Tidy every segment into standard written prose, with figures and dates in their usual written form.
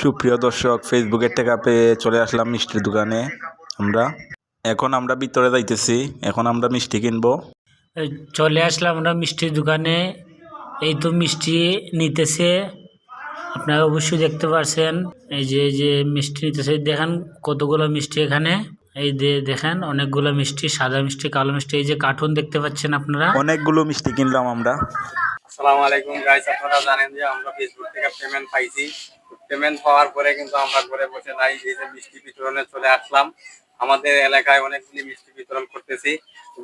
সুপ্রিয় দর্শক, ফেসবুকের টেকা পেয়ে চলে আসলাম মিষ্টির দোকানে। এখন আমরা ভিতরে যাইতেছি, এখন আমরা মিষ্টি কিনবো। চলে আসলাম আমরা মিষ্টির দোকানে। এই তো মিষ্টি নিতেছে, আপনারা অবশ্যই দেখতে পাচ্ছেন। এই যে মিষ্টি নিতেছে, দেখেন কতগুলো মিষ্টি এখানে। এই যে দেখেন অনেকগুলো মিষ্টি, সাদা মিষ্টি, কালো মিষ্টি। এই যে কার্টুন দেখতে পাচ্ছেন আপনারা, অনেকগুলো মিষ্টি কিনলাম আমরা। আসসালামু আলাইকুম গাইস, আপনারা জানেন যে আমরা ফেসবুক থেকে পেমেন্ট পাইছি। পেমেন্ট পাওয়ার পরে কিন্তু আমরা ঘরে বসে নাই, এই যে মিষ্টি বিতরণে চলে আসলাম। আমাদের এলাকায় অনেকগুলি মিষ্টি বিতরণ করতেছি।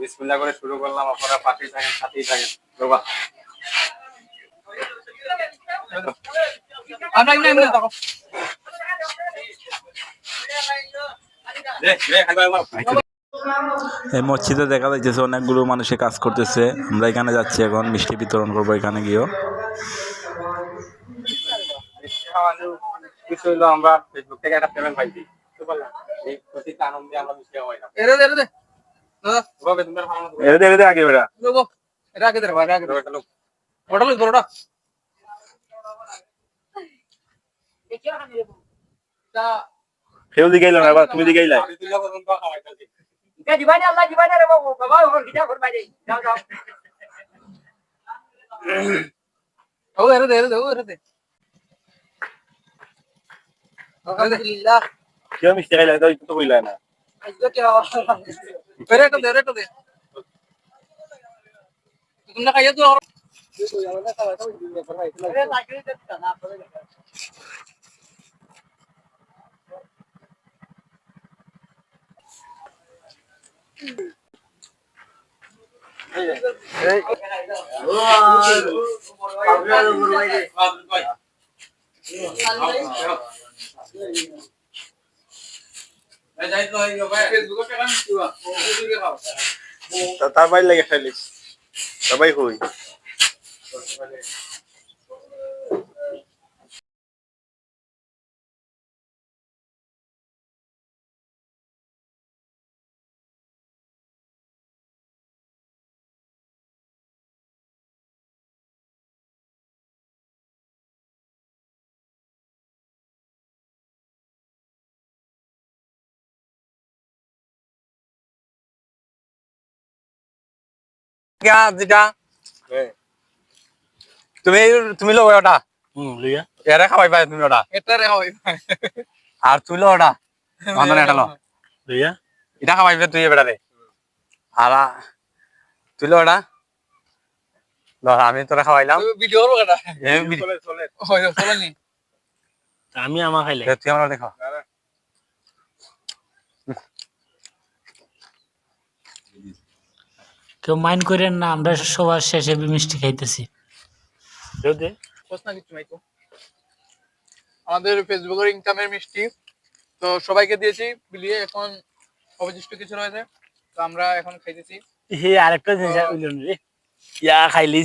বিসমিল্লাহ করে শুরু করলাম, আপনারা পাশেই থাকেন, সাথেই থাকেন। বাবা এই মসজিদে দেখা যাইতেছে অনেকগুলো মানুষে কাজ করতেছে। আমরা এখানে যাচ্ছি, এখন মিষ্টি বিতরণ করবো এখানে গিয়েও। আমরা ফেসবুক থেকে একটা পেমেন্ট পাইছি, এই খুশিতে আনন্দে আমরা মিষ্টি খাওয়াইলাম। আগে বেড়া কেউ দিকে না, আবার তুমি দিকে কেউ মিষ্টি খাইলে তো কইলা না। তোমরা খাইয়া তো তার বাইরে লাগে খাইলিস সবাই হই। যেটা তুমি তুমি লো ওটা এরা খাওয়াই পাই, তুমি ওটা আর তুই লো ওটা এটা লো এটা খাওয়াইবে তুই বেড়ারে। আর তুই লো ওটা আমি তোরা খাওয়াইলাম। আমি আমার খাইলে তুই আমার দেখো। কেউ মাইন্ড করেন না, আমরা সবার শেষে মিষ্টি খাইতেছি। আমাদের ফেসবুকের ইনকামের মিষ্টি তো সবাইকে দিয়েছি বিলিয়ে, এখন অবশিষ্ট কিছু রয়েছে, তো আমরা এখন খাইতেছি। আরেকটা জিনিস খাইলেই